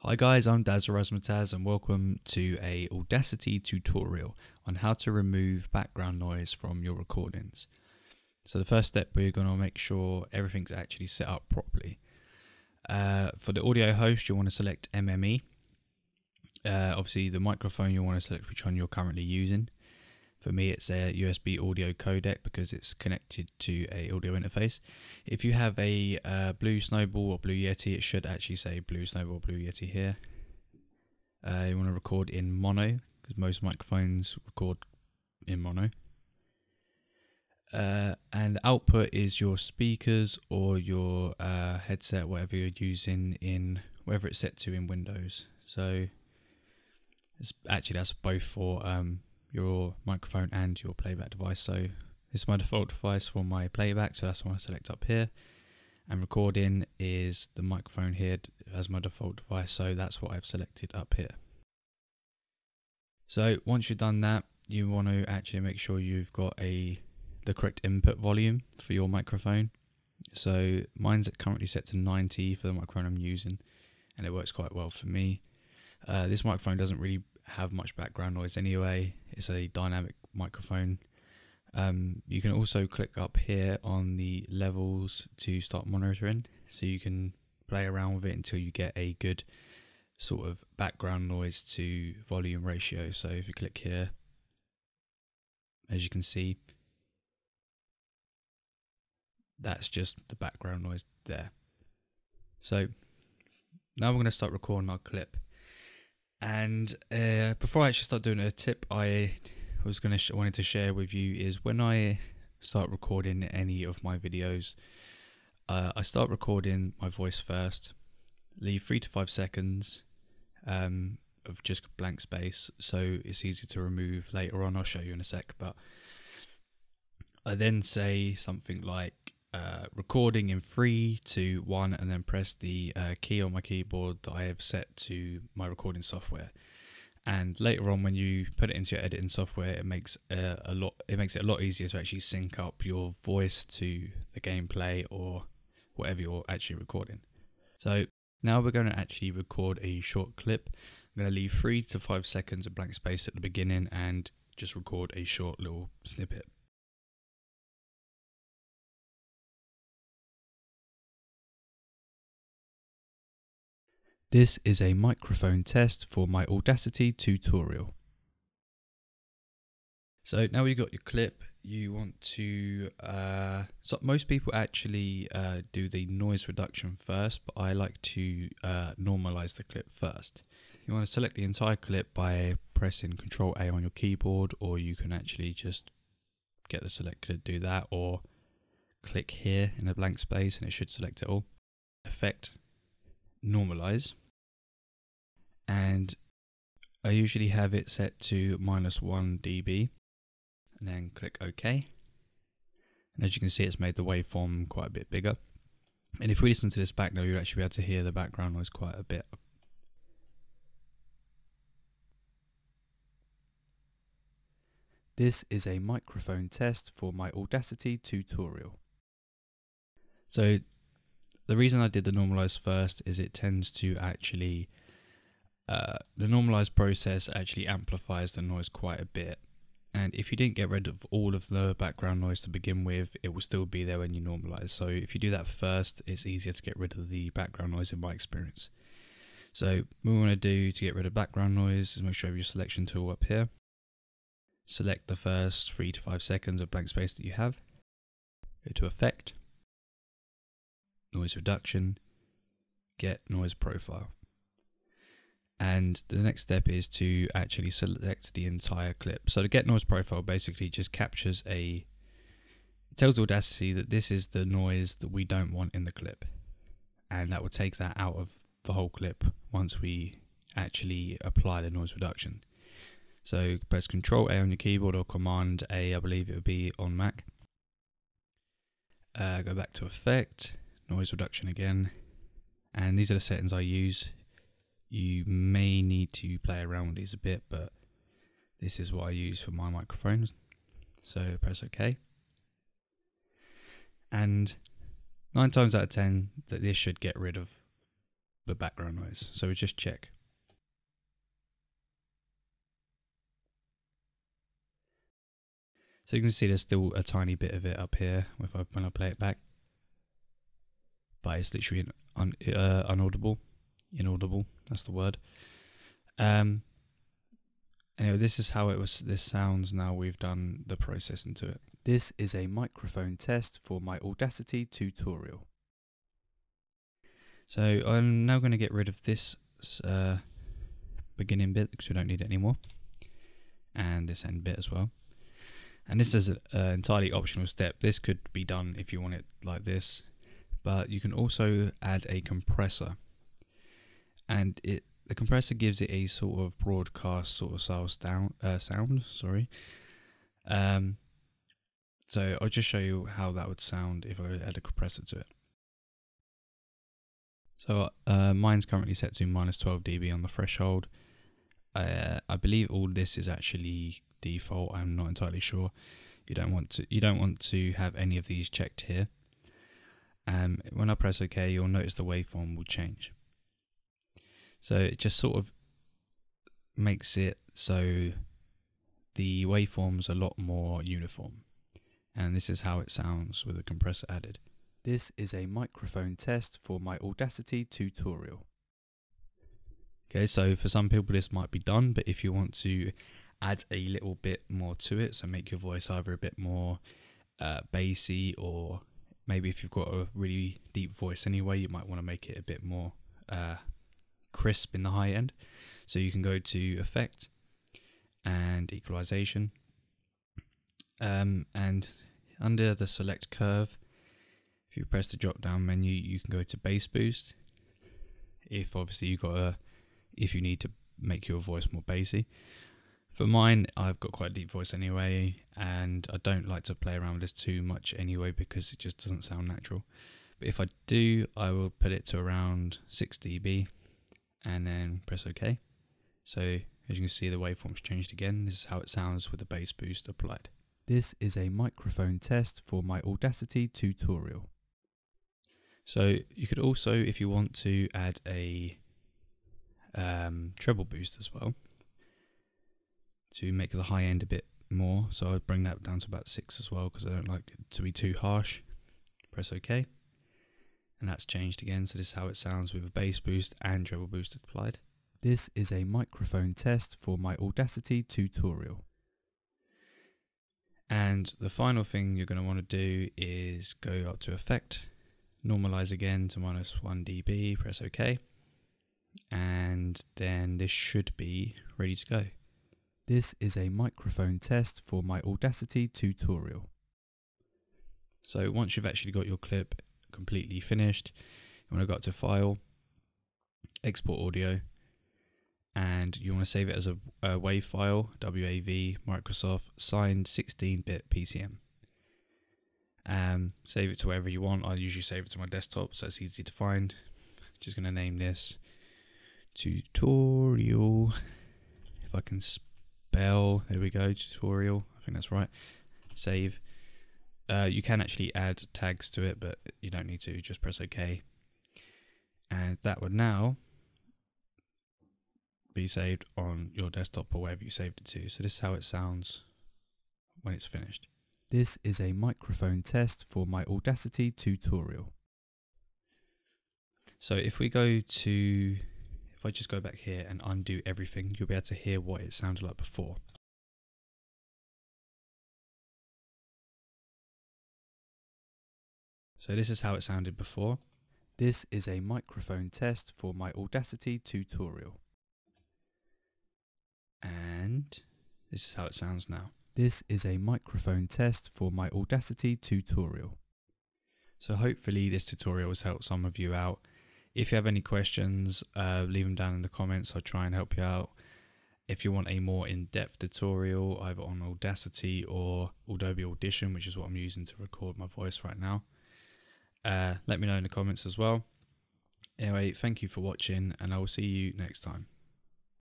Hi guys, I'm Dazarazmataz and welcome to a Audacity tutorial on how to remove background noise from your recordings. So the first step, we're going to make sure everything's actually set up properly. For the audio host, you want to select MME. Obviously the microphone, you want to select which one you're currently using. For me, it's a USB audio codec because it's connected to a audio interface. If you have a Blue Snowball or Blue Yeti, it should actually say Blue Snowball, Blue Yeti here. You want to record in mono because most microphones record in mono. And output is your speakers or your headset, whatever you're using in whatever it's set to in Windows. So that's both for your microphone and your playback device. So this is my default device for my playback, so that's what I select up here. And recording is the microphone here as my default device, so that's what I've selected up here. So once you've done that, you want to actually make sure you've got the correct input volume for your microphone. So mine's currently set to 90 for the microphone I'm using, and it works quite well for me. This microphone doesn't really have much background noise anyway. It's a dynamic microphone. You can also click up here on the levels to start monitoring, so you can play around with it until you get a good sort of background noise to volume ratio. So if you click here, as you can see, that's just the background noise there. So now we're going to start recording our clip. And before I actually start doing a tip I wanted to share with you is when I start recording any of my videos, I start recording my voice first, leave 3 to 5 seconds of just blank space, so it's easy to remove later on. I'll show you in a sec, but I then say something like recording in 3, 2, 1, and then press the key on my keyboard that I have set to my recording software. And later on, when you put it into your editing software, it makes it a lot easier to actually sync up your voice to the gameplay or whatever you're actually recording. So now we're going to actually record a short clip. I'm going to leave 3 to 5 seconds of blank space at the beginning and just record a short little snippet. This is a microphone test for my Audacity tutorial. So now we've got your clip, you want to, so most people actually do the noise reduction first, but I like to normalize the clip first. You want to select the entire clip by pressing Ctrl A on your keyboard, or you can actually just get the selector to do that, or click here in a blank space and it should select it all. Effect, normalize. And I usually have it set to -1 dB, and then click OK. And as you can see, it's made the waveform quite a bit bigger. And if we listen to this back now, you'll actually be able to hear the background noise quite a bit. This is a microphone test for my Audacity tutorial. So the reason I did the normalize first is it tends to actually the normalize process actually amplifies the noise quite a bit, and if you didn't get rid of all of the background noise to begin with, it will still be there when you normalize. So if you do that first, it's easier to get rid of the background noise in my experience. So what we want to do to get rid of background noise is make sure you have your selection tool up here. Select the first 3 to 5 seconds of blank space that you have. Go to Effect, Noise Reduction, Get Noise Profile. And the next step is to actually select the entire clip. So the Get Noise Profile basically just captures it tells Audacity that this is the noise that we don't want in the clip. And that will take that out of the whole clip once we actually apply the noise reduction. So press Ctrl A on your keyboard or Command A, I believe it would be on Mac. Go back to Effect, Noise Reduction again. And these are the settings I use. You may need to play around with these a bit, but this is what I use for my microphone. So press OK. And 9 times out of 10, that this should get rid of the background noise. So we just check. So you can see there's still a tiny bit of it up here when I play it back, but it's literally inaudible. That's the word. Anyway, this is how this sounds now we've done the processing to it. This is a microphone test for my Audacity tutorial. So I'm now going to get rid of this beginning bit because we don't need it anymore, and this end bit as well. And this is an entirely optional step. This could be done if you want it like this, but you can also add a compressor, and the compressor gives it a sort of broadcast sort of sound. Sorry. So I'll just show you how that would sound if I add a compressor to it. So mine's currently set to -12 dB on the threshold. I believe all this is actually default. I'm not entirely sure. You don't want to have any of these checked here. When I press OK, you'll notice the waveform will change. So it just sort of makes it so the waveform's a lot more uniform. And this is how it sounds with a compressor added. This is a microphone test for my Audacity tutorial. Okay, so for some people this might be done, but if you want to add a little bit more to it, so make your voice either a bit more bassy, or maybe if you've got a really deep voice anyway, you might want to make it a bit more crisp in the high end. So you can go to Effect and Equalization, and under the Select Curve, if you press the drop down menu, you can go to Bass Boost. If obviously if you need to make your voice more bassy. For mine, I've got quite a deep voice anyway, and I don't like to play around with this too much anyway because it just doesn't sound natural. But if I do, I will put it to around 6 dB and then press OK. So as you can see, the waveform's changed again. This is how it sounds with the bass boost applied. This is a microphone test for my Audacity tutorial. So you could also, if you want to, add a treble boost as well to make the high end a bit more. So I'd bring that down to about 6 as well because I don't like it to be too harsh. Press OK. And that's changed again. So this is how it sounds with a bass boost and treble boost applied. This is a microphone test for my Audacity tutorial. And the final thing you're going to want to do is go up to Effect, normalize again to -1 dB, press OK. And then this should be ready to go. This is a microphone test for my Audacity tutorial. So once you've actually got your clip completely finished, you want to go up to File, Export Audio, and you want to save it as a WAV file, WAV, Microsoft, signed 16-bit PCM. Save it to wherever you want. I usually save it to my desktop, so it's easy to find. Just going to name this tutorial. If I can spell, there we go, tutorial. I think that's right. Save. You can actually add tags to it, but you don't need to. Just press OK. And that would now be saved on your desktop or wherever you saved it to. So this is how it sounds when it's finished. This is a microphone test for my Audacity tutorial. So if I just go back here and undo everything, you'll be able to hear what it sounded like before. So this is how it sounded before. This is a microphone test for my Audacity tutorial. And this is how it sounds now. This is a microphone test for my Audacity tutorial. So hopefully this tutorial has helped some of you out. If you have any questions, leave them down in the comments. I'll try and help you out. If you want a more in-depth tutorial, either on Audacity or Adobe Audition, which is what I'm using to record my voice right now, let me know in the comments as well. Anyway, thank you for watching, and I will see you next time.